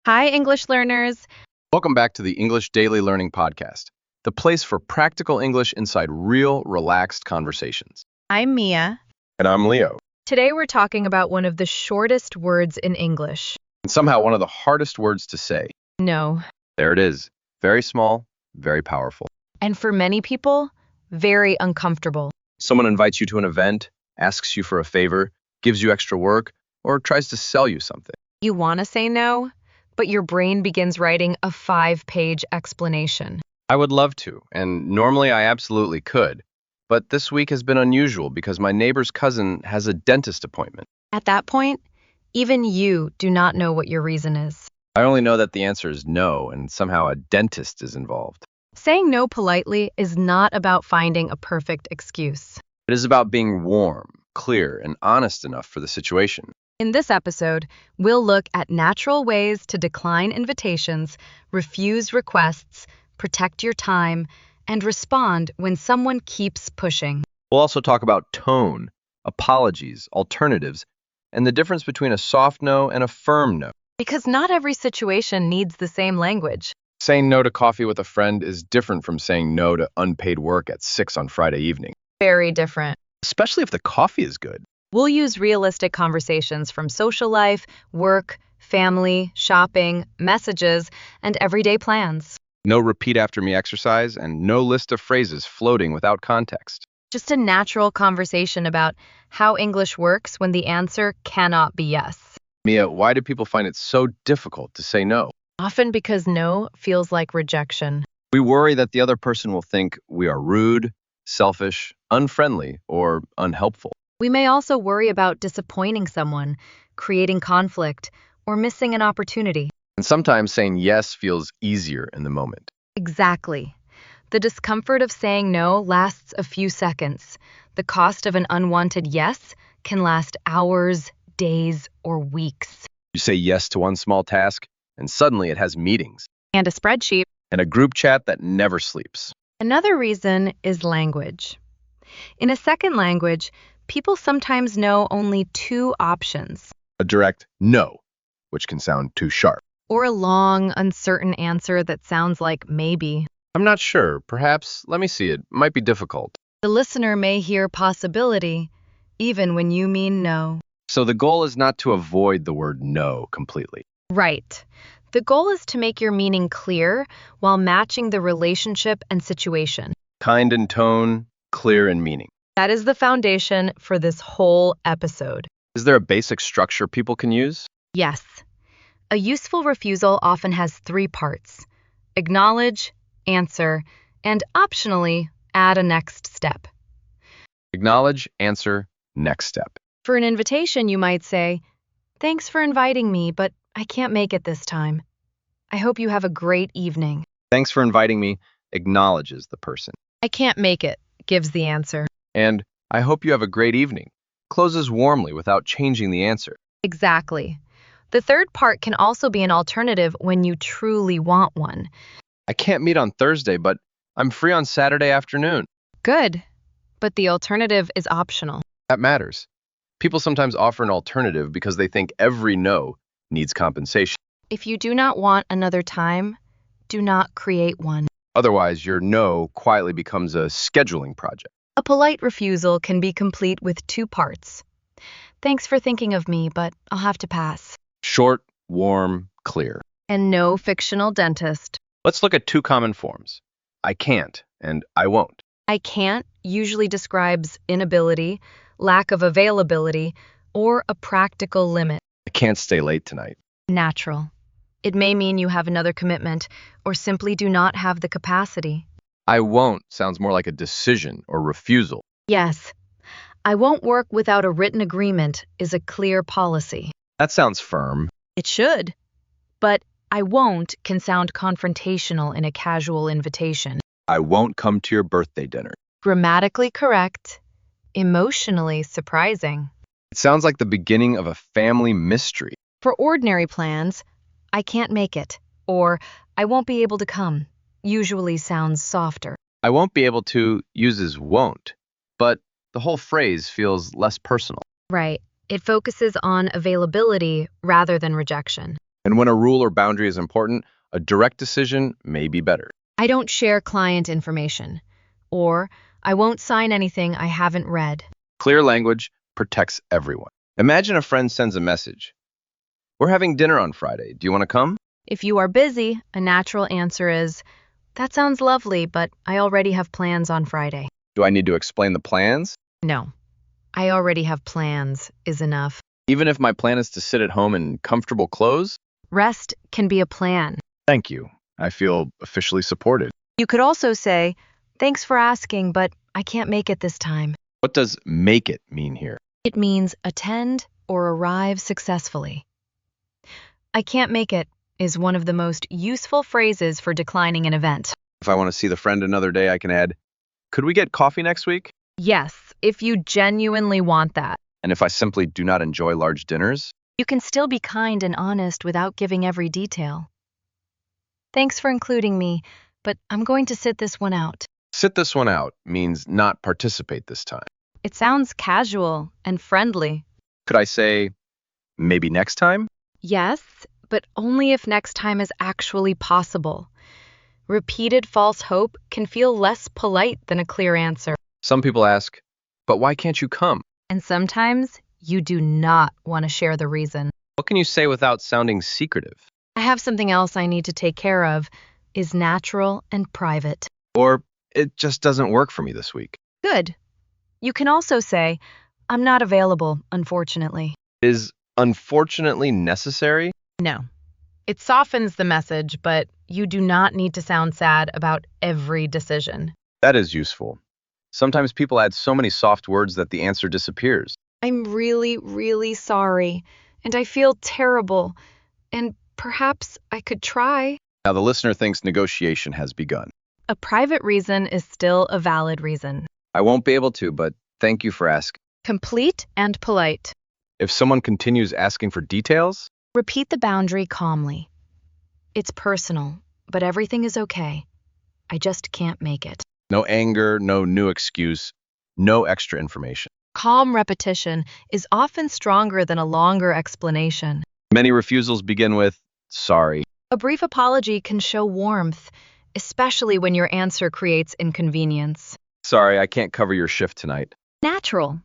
Hi, English learners. Welcome back to the English Daily Learning Podcast, the place for practical English inside real, relaxed conversations. I'm Mia. And I'm Leo. Today we're talking about one of the shortest words in English. And somehow one of the hardest words to say. No. There it is. Very small, very powerful. And for many people, very uncomfortable. Someone invites you to an event, asks you for a favor, gives you extra work, or tries to sell you something. You want to say no, but your brain begins writing a 5-page explanation. I would love to, and normally I absolutely could. But this week has been unusual because my neighbor's cousin has a dentist appointment. At that point, even you do not know what your reason is. I only know that the answer is no, and somehow a dentist is involved. Saying no politely is not about finding a perfect excuse. It is about being warm, clear, and honest enough for the situation. In this episode, we'll look at natural ways to decline invitations, refuse requests, protect your time, and respond when someone keeps pushing. We'll also talk about tone, apologies, alternatives, and the difference between a soft no and a firm no. Because not every situation needs the same language. Saying no to coffee with a friend is different from saying no to unpaid work at 6 on Friday evening, Very different. especially if the coffee is good. We'll use realistic conversations from social life, work, family, shopping, messages, and everyday plans. No repeat after me exercise and no list of phrases floating without context. Just a natural conversation about how English works when the answer cannot be yes. Mia, why do people find it so difficult to say no? Often because no feels like rejection. We worry that the other person will think we are rude, selfish, unfriendly, or unhelpful. We may also worry about disappointing someone, creating conflict, or missing an opportunity. And sometimes saying yes feels easier in the moment. Exactly. The discomfort of saying no lasts a few seconds. The cost of an unwanted yes can last hours, days, or weeks. You say yes to one small task, and suddenly it has meetings And a spreadsheet. and a group chat that never sleeps. Another reason is language. In a second language, people sometimes know only two options, A direct no, which can sound too sharp. or a long, uncertain answer that sounds like maybe. I'm not sure. Perhaps, let me see, it might be difficult. The listener may hear possibility, even when you mean no. So the goal is not to avoid the word no completely. Right. The goal is to make your meaning clear while matching the relationship and situation. Kind in tone, clear in meaning. That is the foundation for this whole episode. Is there a basic structure people can use? Yes. A useful refusal often has 3 parts: acknowledge, answer, and optionally add a next step. Acknowledge, answer, next step. For an invitation, you might say, "Thanks for inviting me, but I can't make it this time. I hope you have a great evening." Thanks for inviting me acknowledges the person. "I can't make it," gives the answer. And I hope you have a great evening closes warmly without changing the answer. Exactly. The third part can also be an alternative when you truly want one. I can't meet on Thursday, but I'm free on Saturday afternoon. Good, but the alternative is optional. That matters. People sometimes offer an alternative because they think every no needs compensation. If you do not want another time, do not create one. Otherwise, your no quietly becomes a scheduling project. A polite refusal can be complete with 2 parts. "Thanks for thinking of me, but I'll have to pass." Short, warm, clear. And no fictional dentist. Let's look at 2 common forms. I can't and I won't. "I can't" usually describes inability, lack of availability, or a practical limit. I can't stay late tonight. Natural. It may mean you have another commitment or simply do not have the capacity. I won't sounds more like a decision or refusal. Yes, "I won't work without a written agreement" is a clear policy. That sounds firm. It should. But "I won't" can sound confrontational in a casual invitation. I won't come to your birthday dinner. Grammatically correct, emotionally surprising. It sounds like the beginning of a family mystery. For ordinary plans, "I can't make it" or "I won't be able to come" usually sounds softer. I won't be able to uses won't, but the whole phrase feels less personal. Right. It focuses on availability rather than rejection. And when a rule or boundary is important, a direct decision may be better. I don't share client information. Or, I won't sign anything I haven't read. Clear language protects everyone. Imagine a friend sends a message. We're having dinner on Friday. Do you want to come? If you are busy, a natural answer is, that sounds lovely, but I already have plans on Friday. Do I need to explain the plans? No, I already have plans is enough. Even if my plan is to sit at home in comfortable clothes? Rest can be a plan. Thank you. I feel officially supported. You could also say, thanks for asking, but I can't make it this time. What does make it mean here? It means attend or arrive successfully. I can't make it is one of the most useful phrases for declining an event. If I want to see the friend another day, I can add, could we get coffee next week? Yes, if you genuinely want that. And if I simply do not enjoy large dinners? You can still be kind and honest without giving every detail. Thanks for including me, but I'm going to sit this one out. Sit this one out means not participate this time. It sounds casual and friendly. Could I say, maybe next time? Yes, but only if next time is actually possible. Repeated false hope can feel less polite than a clear answer. Some people ask, but why can't you come? And sometimes you do not want to share the reason. What can you say without sounding secretive? I have something else I need to take care of, is natural and private. Or it just doesn't work for me this week. Good. You can also say, I'm not available, unfortunately. Is unfortunately necessary? No. It softens the message, but you do not need to sound sad about every decision. That is useful. Sometimes people add so many soft words that the answer disappears. I'm really, really sorry, and I feel terrible, and perhaps I could try. Now the listener thinks negotiation has begun. A private reason is still a valid reason. I won't be able to, but thank you for asking. Complete and polite. If someone continues asking for details, Repeat the boundary calmly. It's personal, but everything is okay. I just can't make it. no anger, no new excuse, no extra information. Calm repetition is often stronger than a longer explanation. Many refusals begin with, sorry. A brief apology can show warmth, especially when your answer creates inconvenience. Sorry, I can't cover your shift tonight. Natural,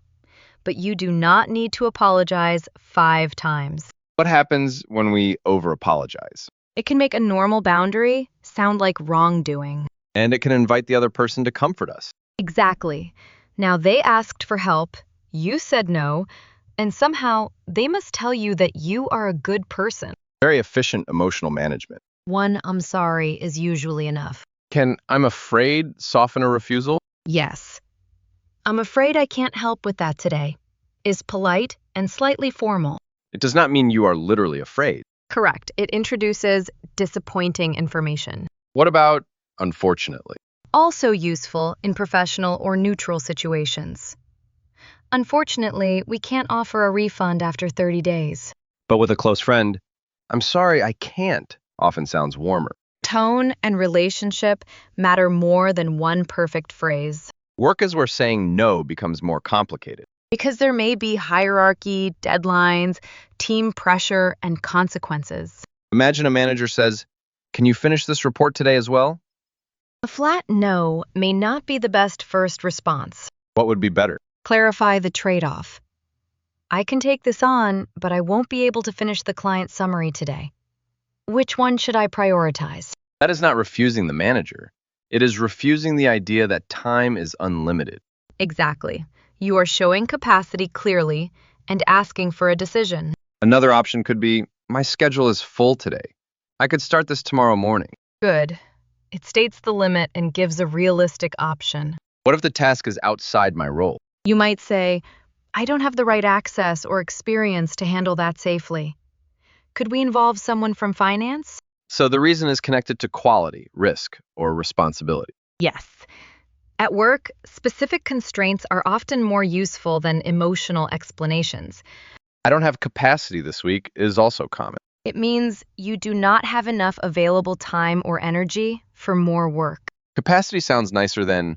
but you do not need to apologize 5 times. What happens when we over-apologize? It can make a normal boundary sound like wrongdoing. And it can invite the other person to comfort us. Exactly. Now they asked for help, you said no, and somehow they must tell you that you are a good person. Very efficient emotional management. One I'm sorry is usually enough. Can I'm afraid soften a refusal? Yes. I'm afraid I can't help with that today. Is polite and slightly formal. It does not mean you are literally afraid. Correct. It introduces disappointing information. What about unfortunately? Also useful in professional or neutral situations. Unfortunately, we can't offer a refund after 30 days. But with a close friend, I'm sorry, I can't, often sounds warmer. Tone and relationship matter more than one perfect phrase. Work is where saying no becomes more complicated. Because there may be hierarchy, deadlines, team pressure, and consequences. Imagine a manager says, can you finish this report today as well? A flat no may not be the best first response. What would be better? Clarify the trade-off. I can take this on, but I won't be able to finish the client summary today. Which one should I prioritize? That is not refusing the manager. It is refusing the idea that time is unlimited. Exactly. You are showing capacity clearly and asking for a decision. Another option could be, my schedule is full today. I could start this tomorrow morning. Good. It states the limit and gives a realistic option. What if the task is outside my role? You might say, I don't have the right access or experience to handle that safely. Could we involve someone from finance? So the reason is connected to quality, risk, or responsibility. Yes. At work, specific constraints are often more useful than emotional explanations. I don't have capacity this week is also common. It means you do not have enough available time or energy for more work. Capacity sounds nicer than,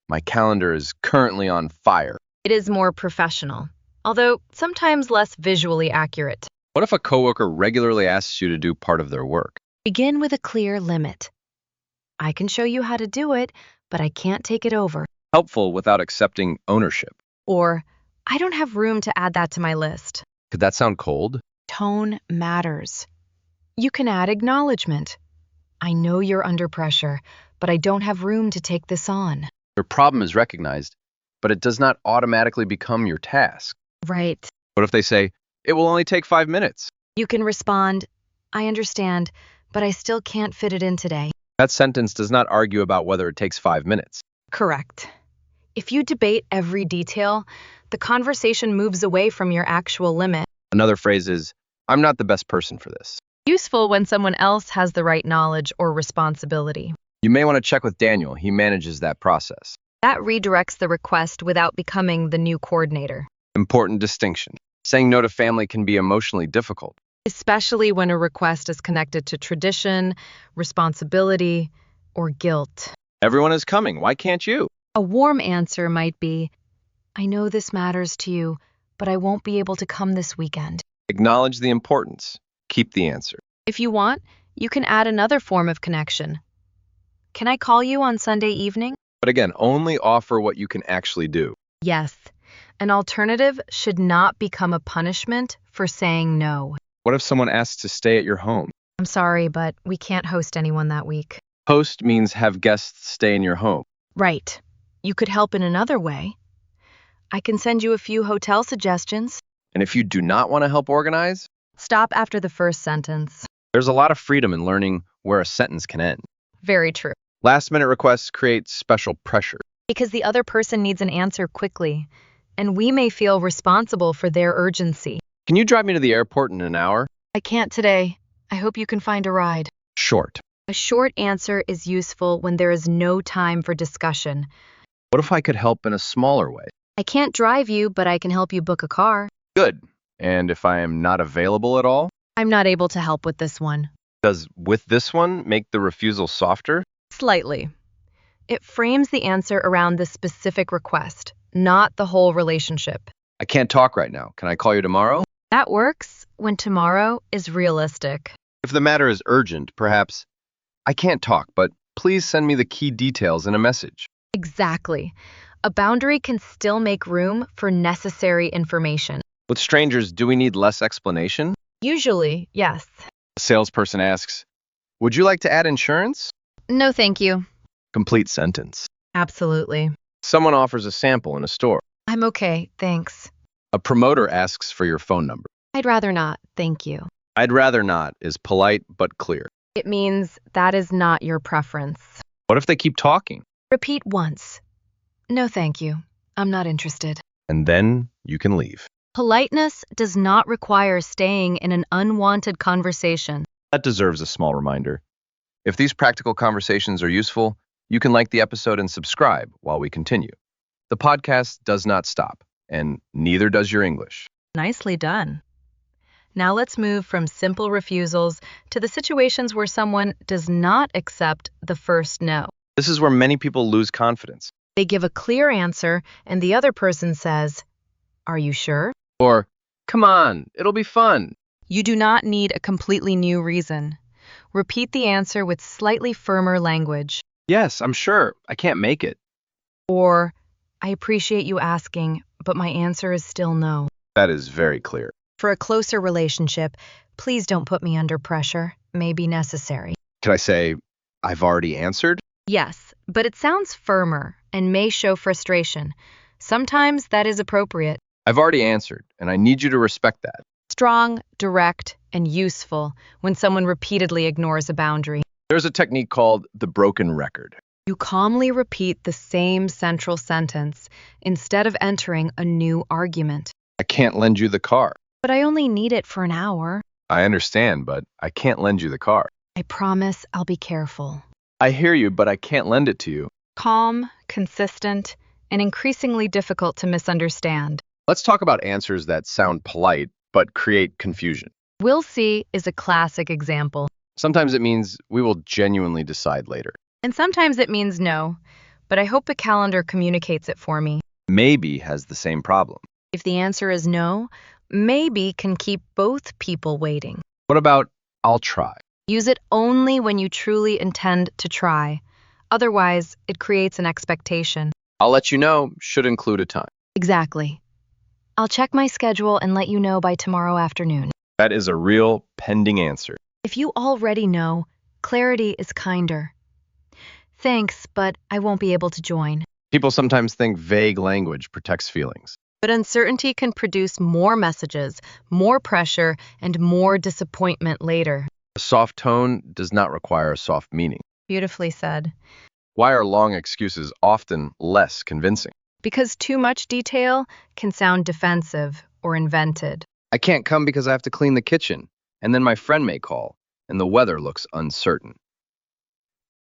my calendar is currently on fire. It is more professional, although sometimes less visually accurate. What if a coworker regularly asks you to do part of their work? Begin with a clear limit. I can show you how to do it, but I can't take it over. Helpful without accepting ownership. Or, I don't have room to add that to my list. Could that sound cold? Tone matters. You can add acknowledgement. I know you're under pressure, but I don't have room to take this on. Your problem is recognized, but it does not automatically become your task. Right. What if they say, it will only take 5 minutes? You can respond, I understand, but I still can't fit it in today. That sentence does not argue about whether it takes 5 minutes. Correct. If you debate every detail, the conversation moves away from your actual limit. Another phrase is, I'm not the best person for this. Useful when someone else has the right knowledge or responsibility. You may want to check with Daniel. He manages that process. That redirects the request without becoming the new coordinator. Important distinction. Saying no to family can be emotionally difficult. Especially when a request is connected to tradition, responsibility, or guilt. Everyone is coming. Why can't you? A warm answer might be, I know this matters to you, but I won't be able to come this weekend. Acknowledge the importance. Keep the answer. If you want, you can add another form of connection. Can I call you on Sunday evening? But again, only offer what you can actually do. Yes. An alternative should not become a punishment for saying no. What if someone asks to stay at your home? I'm sorry, but we can't host anyone that week. Host means have guests stay in your home. Right. You could help in another way. I can send you a few hotel suggestions. And if you do not want to help organize, Stop after the first sentence. there's a lot of freedom in learning where a sentence can end. Very true. Last-minute requests create special pressure. Because the other person needs an answer quickly, and we may feel responsible for their urgency. Can you drive me to the airport in an hour? I can't today. I hope you can find a ride. Short. A short answer is useful when there is no time for discussion. What if I could help in a smaller way? I can't drive you, but I can help you book a car. Good. And if I am not available at all? I'm not able to help with this one. Does with this one make the refusal softer? Slightly. It frames the answer around the specific request, not the whole relationship. I can't talk right now. Can I call you tomorrow? That works when tomorrow is realistic. If the matter is urgent, perhaps, I can't talk, but please send me the key details in a message. Exactly. A boundary can still make room for necessary information. With strangers, do we need less explanation? Usually, yes. A salesperson asks, would you like to add insurance? No, thank you. Complete sentence. Absolutely. Someone offers a sample in a store. I'm okay, thanks. A promoter asks for your phone number. I'd rather not, thank you. I'd rather not is polite but clear. It means that is not your preference. What if they keep talking? Repeat once. No, thank you. I'm not interested. And then you can leave. Politeness does not require staying in an unwanted conversation. That deserves a small reminder. If these practical conversations are useful, you can like the episode and subscribe while we continue. The podcast does not stop, and neither does your English. Nicely done. Now let's move from simple refusals to the situations where someone does not accept the first no. This is where many people lose confidence. They give a clear answer, and the other person says, "Are you sure?" Or, come on, it'll be fun. You do not need a completely new reason. Repeat the answer with slightly firmer language. Yes, I'm sure. I can't make it. Or, I appreciate you asking, but my answer is still no. That is very clear. For a closer relationship, please don't put me under pressure. May be necessary. Could I say, I've already answered? Yes, but it sounds firmer and may show frustration. Sometimes that is appropriate. I've already answered, and I need you to respect that. Strong, direct, and useful when someone repeatedly ignores a boundary. There's a technique called the broken record. You calmly repeat the same central sentence instead of entering a new argument. I can't lend you the car. But I only need it for an hour. I understand, but I can't lend you the car. I promise I'll be careful. I hear you, but I can't lend it to you. Calm, consistent, and increasingly difficult to misunderstand. Let's talk about answers that sound polite, but create confusion. "We'll see" is a classic example. Sometimes it means we will genuinely decide later. And sometimes it means no, but I hope the calendar communicates it for me. Maybe has the same problem. If the answer is no, Maybe can keep both people waiting. What about I'll try? Use it only when you truly intend to try. Otherwise, it creates an expectation. I'll let you know should include a time. Exactly. I'll check my schedule and let you know by tomorrow afternoon. That is a real pending answer. If you already know, clarity is kinder. Thanks, but I won't be able to join. People sometimes think vague language protects feelings. But uncertainty can produce more messages, more pressure, and more disappointment later. A soft tone does not require a soft meaning. Beautifully said. Why are long excuses often less convincing? Because too much detail can sound defensive or invented. I can't come because I have to clean the kitchen, and then my friend may call, and the weather looks uncertain.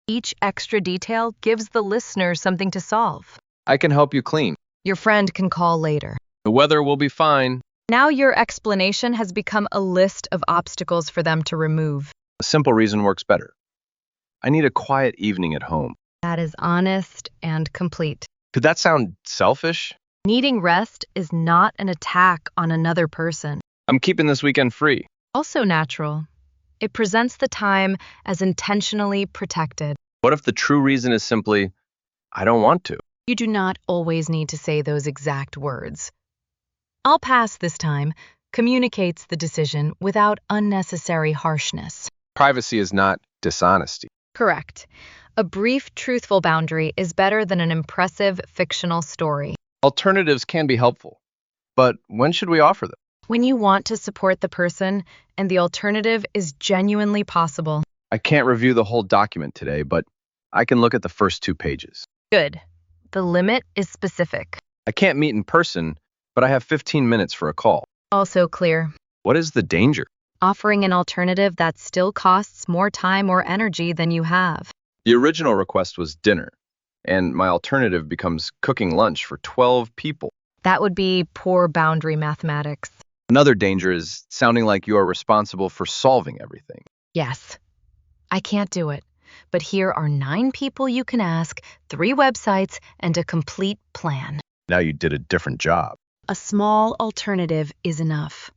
Each extra detail gives the listener something to solve. I can help you clean. Your friend can call later. The weather will be fine. Now your explanation has become a list of obstacles for them to remove. A simple reason works better. I need a quiet evening at home. That is honest and complete. Could that sound selfish? Needing rest is not an attack on another person. I'm keeping this weekend free. Also natural. It presents the time as intentionally protected. What if the true reason is simply, I don't want to? You do not always need to say those exact words. I'll pass this time communicates the decision without unnecessary harshness. Privacy is not dishonesty. Correct. A brief, truthful boundary is better than an impressive fictional story. Alternatives can be helpful, but when should we offer them? When you want to support the person and the alternative is genuinely possible. I can't review the whole document today, but I can look at the first 2 pages. Good. The limit is specific. I can't meet in person, but I have 15 minutes for a call. Also clear. What is the danger? Offering an alternative that still costs more time or energy than you have. The original request was dinner, and my alternative becomes cooking lunch for 12 people. That would be poor boundary mathematics. Another danger is sounding like you are responsible for solving everything. Yes. I can't do it, but here are 9 people you can ask, 3 websites, and a complete plan. Now you did a different job. A small alternative is enough.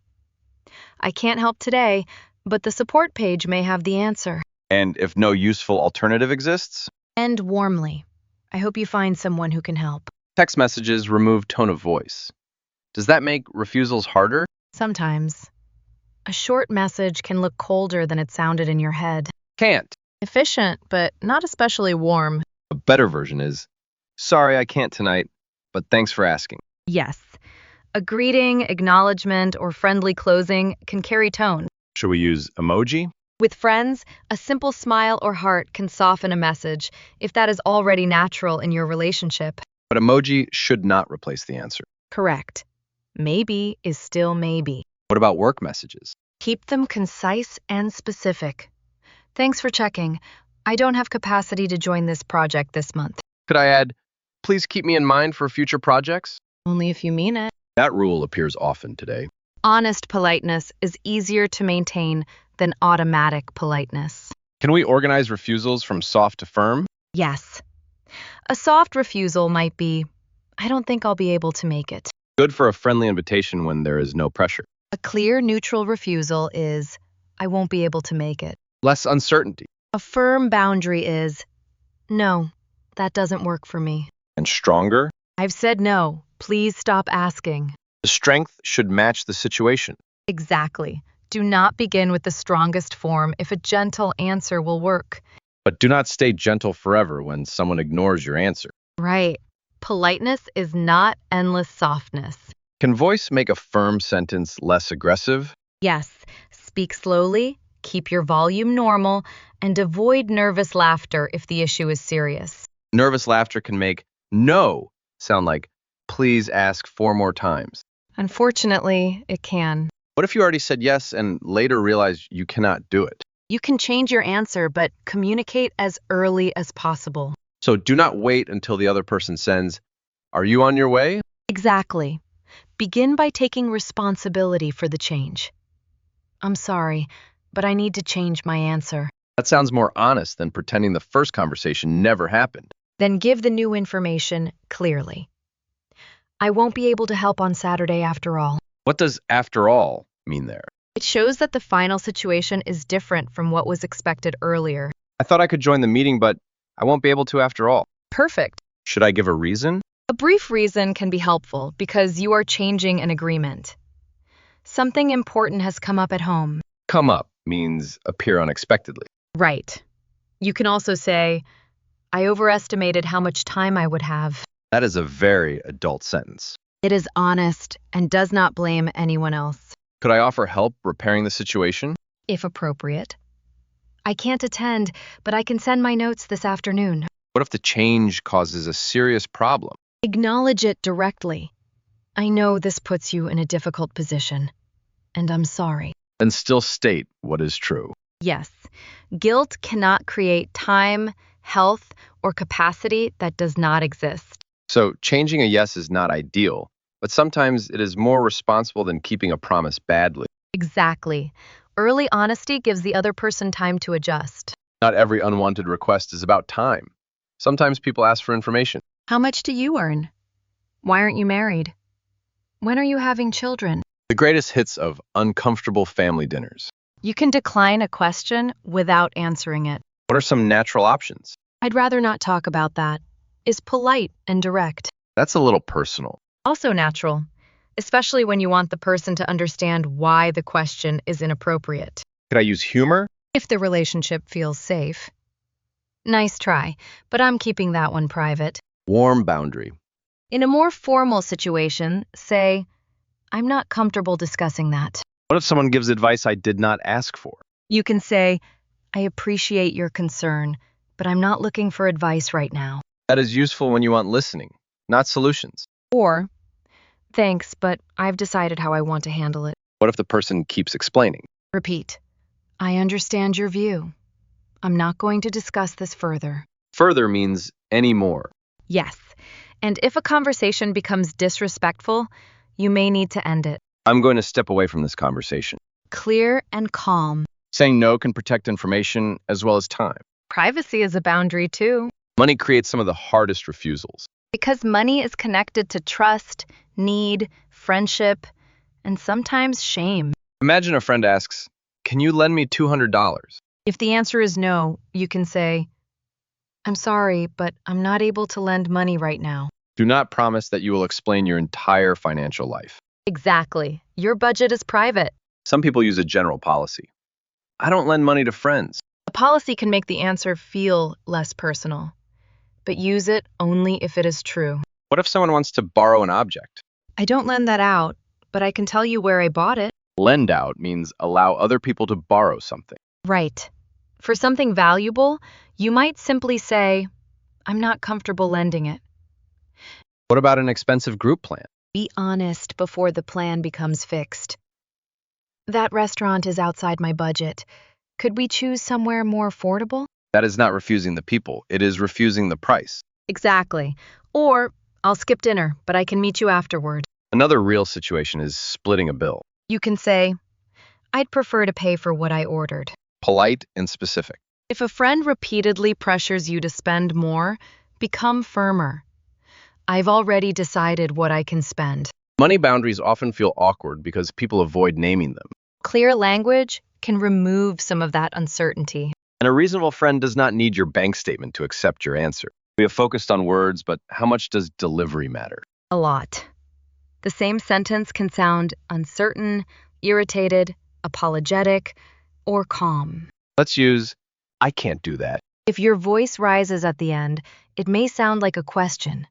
I can't help today, but the support page may have the answer. And if no useful alternative exists? End warmly. I hope you find someone who can help. Text messages remove tone of voice. Does that make refusals harder? Sometimes. A short message can look colder than it sounded in your head. Can't. Efficient, but not especially warm. A better version is, sorry I can't tonight, but thanks for asking. Yes. A greeting, acknowledgement, or friendly closing can carry tone. Should we use emoji? With friends, a simple smile or heart can soften a message if that is already natural in your relationship. But emoji should not replace the answer. Correct. Maybe is still maybe. What about work messages? Keep them concise and specific. Thanks for checking. I don't have capacity to join this project this month. Could I add, please keep me in mind for future projects? Only if you mean it. That rule appears often today. Honest politeness is easier to maintain than automatic politeness. Can we organize refusals from soft to firm? Yes. A soft refusal might be, I don't think I'll be able to make it. Good for a friendly invitation when there is no pressure. A clear neutral refusal is, I won't be able to make it. Less uncertainty. A firm boundary is, no, that doesn't work for me. And stronger. I've said no. Please stop asking. The strength should match the situation. Exactly. Do not begin with the strongest form if a gentle answer will work. But do not stay gentle forever when someone ignores your answer. Right. Politeness is not endless softness. Can voice make a firm sentence less aggressive? Yes. Speak slowly, keep your volume normal, and avoid nervous laughter if the issue is serious. Nervous laughter can make no sound like, please ask 4 more times. Unfortunately, it can. What if you already said yes and later realize you cannot do it? You can change your answer, but communicate as early as possible. So do not wait until the other person sends, are you on your way? Exactly. Begin by taking responsibility for the change. I'm sorry, but I need to change my answer. That sounds more honest than pretending the first conversation never happened. Then give the new information clearly. I won't be able to help on Saturday after all. What does after all mean there? It shows that the final situation is different from what was expected earlier. I thought I could join the meeting, but I won't be able to after all. Perfect. Should I give a reason? A brief reason can be helpful because you are changing an agreement. Something important has come up at home. Come up means appear unexpectedly. Right. You can also say, I overestimated how much time I would have. That is a very adult sentence. It is honest and does not blame anyone else, Could I offer help repairing the situation? if appropriate. I can't attend, but I can send my notes this afternoon. What if the change causes a serious problem? Acknowledge it directly. I know this puts you in a difficult position, and I'm sorry. And still state what is true. Yes, guilt cannot create time, health, or capacity that does not exist. So changing a yes is not ideal, but sometimes it is more responsible than keeping a promise badly. Exactly. Early honesty gives the other person time to adjust. Not every unwanted request is about time. Sometimes people ask for information. How much do you earn? Why aren't you married? When are you having children? The greatest hits of uncomfortable family dinners. You can decline a question without answering it. What are some natural options? I'd rather not talk about that. Is polite and direct. That's a little personal. Also natural, especially when you want the person to understand why the question is inappropriate. Could I use humor? If the relationship feels safe. Nice try, but I'm keeping that one private. Warm boundary. In a more formal situation, say, I'm not comfortable discussing that. What if someone gives advice I did not ask for? You can say, I appreciate your concern, but I'm not looking for advice right now. That is useful when you want listening, not solutions. Or, thanks, but I've decided how I want to handle it. What if the person keeps explaining? Repeat, I understand your view. I'm not going to discuss this further. Further means any more. Yes, and if a conversation becomes disrespectful, you may need to end it. I'm going to step away from this conversation. Clear and calm. Saying no can protect information as well as time. Privacy is a boundary too. Money creates some of the hardest refusals. Because money is connected to trust, need, friendship, and sometimes shame. Imagine a friend asks, "Can you lend me $200?" If the answer is no, you can say, I'm sorry, but I'm not able to lend money right now. Do not promise that you will explain your entire financial life. Exactly. Your budget is private. Some people use a general policy. I don't lend money to friends. A policy can make the answer feel less personal, but use it only if it is true. What if someone wants to borrow an object? I don't lend that out, but I can tell you where I bought it. Lend out means allow other people to borrow something. Right. For something valuable, you might simply say, I'm not comfortable lending it. What about an expensive group plan? Be honest before the plan becomes fixed. That restaurant is outside my budget. Could we choose somewhere more affordable? That is not refusing the people. It is refusing the price. Exactly. Or, I'll skip dinner, but I can meet you afterward. Another real situation is splitting a bill. You can say, I'd prefer to pay for what I ordered. Polite and specific. If a friend repeatedly pressures you to spend more, become firmer. I've already decided what I can spend. Money boundaries often feel awkward because people avoid naming them. Clear language can remove some of that uncertainty. And a reasonable friend does not need your bank statement to accept your answer. We have focused on words, but how much does delivery matter? A lot. The same sentence can sound uncertain, irritated, apologetic, or calm. Let's use, I can't do that. If your voice rises at the end, it may sound like a question.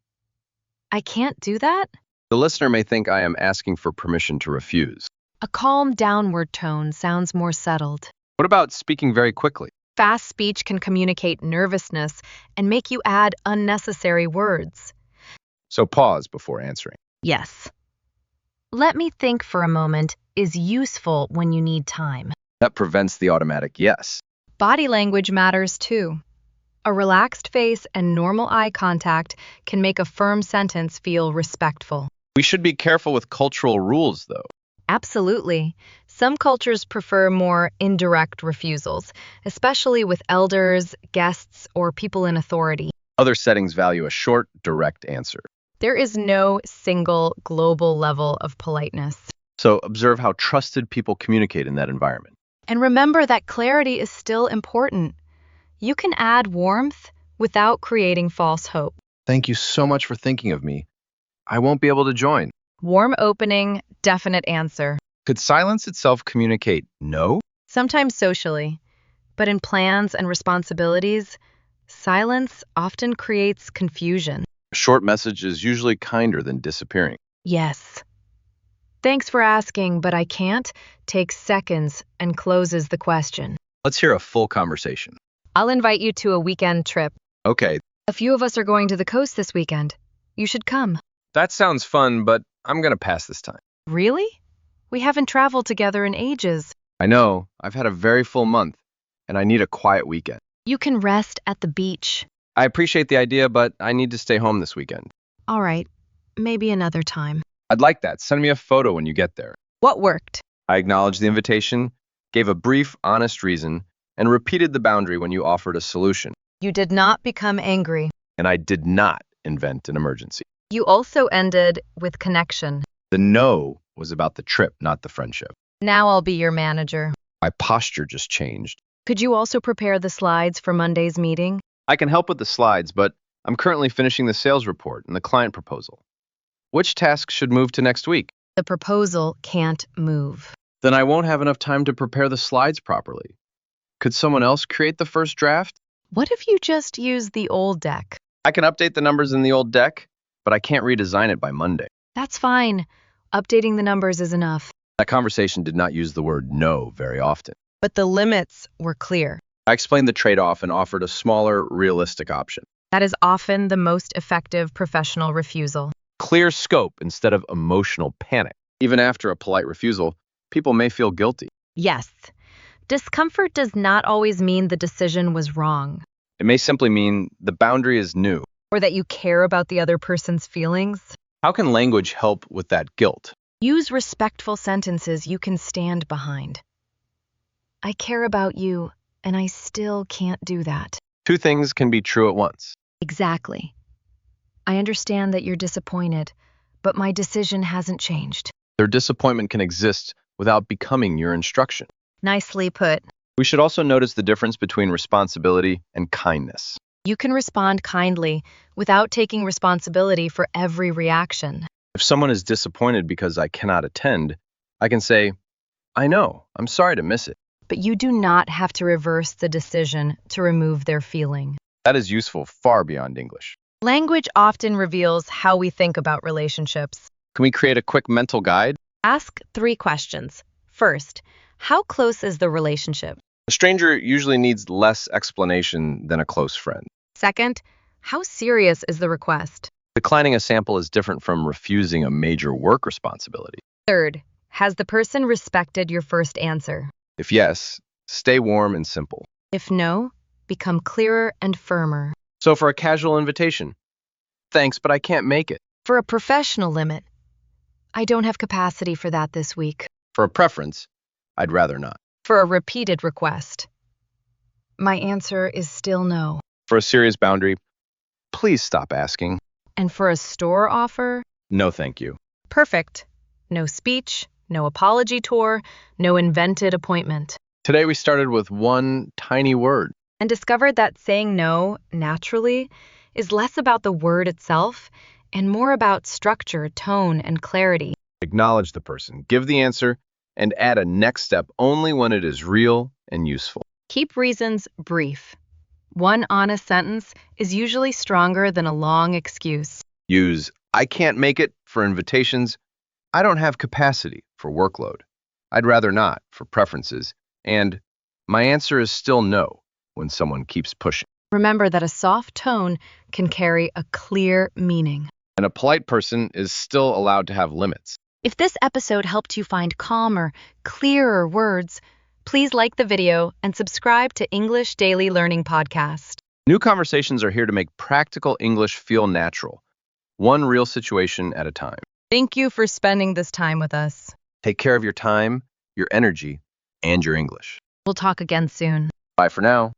I can't do that? The listener may think I am asking for permission to refuse. A calm downward tone sounds more settled. What about speaking very quickly? Fast speech can communicate nervousness and make you add unnecessary words. So pause before answering. Yes. Let me think for a moment is useful when you need time. That prevents the automatic yes. Body language matters too. A relaxed face and normal eye contact can make a firm sentence feel respectful. We should be careful with cultural rules, though. Absolutely. Some cultures prefer more indirect refusals, especially with elders, guests, or people in authority. Other settings value a short, direct answer. There is no single global level of politeness. So observe how trusted people communicate in that environment. And remember that clarity is still important. You can add warmth without creating false hope. Thank you so much for thinking of me. I won't be able to join. Warm opening, definite answer. Could silence itself communicate no? Sometimes socially, but in plans and responsibilities, silence often creates confusion. A short message is usually kinder than disappearing. Yes. Thanks for asking, but I can't takes seconds and closes the question. Let's hear a full conversation. I'll invite you to a weekend trip. Okay, A few of us are going to the coast this weekend. You should come. that sounds fun, but I'm going to pass this time. Really? We haven't traveled together in ages. I know, I've had a very full month, and I need a quiet weekend. You can rest at the beach. I appreciate the idea, but I need to stay home this weekend. All right, maybe another time. I'd like that. Send me a photo when you get there. What worked? I acknowledged the invitation, gave a brief, honest reason, and repeated the boundary when you offered a solution. You did not become angry. And I did not invent an emergency. You also ended with connection. The no was about the trip, not the friendship. Now I'll be your manager. My posture just changed. Could you also prepare the slides for Monday's meeting? I can help with the slides, but I'm currently finishing the sales report and the client proposal. Which tasks should move to next week? The proposal can't move. Then I won't have enough time to prepare the slides properly. Could someone else create the first draft? What if you just use the old deck? I can update the numbers in the old deck, but I can't redesign it by Monday. That's fine. Updating the numbers is enough. That conversation did not use the word no very often. But the limits were clear. I explained the trade-off and offered a smaller, realistic option. That is often the most effective professional refusal. Clear scope instead of emotional panic. Even after a polite refusal, people may feel guilty. Yes, discomfort does not always mean the decision was wrong, It may simply mean the boundary is new. or that you care about the other person's feelings. How can language help with that guilt? Use respectful sentences you can stand behind. I care about you, and I still can't do that. Two things can be true at once. Exactly. I understand that you're disappointed, but my decision hasn't changed. Their disappointment can exist without becoming your instruction. Nicely put. We should also notice the difference between responsibility and kindness. You can respond kindly without taking responsibility for every reaction. If someone is disappointed because I cannot attend, I can say, I know, I'm sorry to miss it. But you do not have to reverse the decision to remove their feeling. That is useful far beyond English. Language often reveals how we think about relationships. Can we create a quick mental guide? Ask 3 questions. First, how close is the relationship? A stranger usually needs less explanation than a close friend. Second, how serious is the request? Declining a sample is different from refusing a major work responsibility. Third, has the person respected your first answer? If yes, stay warm and simple. If no, become clearer and firmer. So for a casual invitation, thanks, but I can't make it. For a professional limit, I don't have capacity for that this week. For a preference, I'd rather not. For a repeated request, my answer is still no. For a serious boundary, please stop asking. And for a store offer, No, thank you. perfect. No speech, no apology tour, no invented appointment. Today we started with one tiny word. And discovered that saying no naturally is less about the word itself and more about structure, tone, and clarity. Acknowledge the person, give the answer, and add a next step only when it is real and useful. Keep reasons brief. One honest sentence is usually stronger than a long excuse. Use I can't make it for invitations. I don't have capacity for workload. I'd rather not for preferences. And my answer is still no when someone keeps pushing. Remember that a soft tone can carry a clear meaning. And a polite person is still allowed to have limits. If this episode helped you find calmer, clearer words, please like the video and subscribe to English Daily Learning Podcast. New conversations are here to make practical English feel natural, one real situation at a time. Thank you for spending this time with us. Take care of your time, your energy, and your English. We'll talk again soon. Bye for now.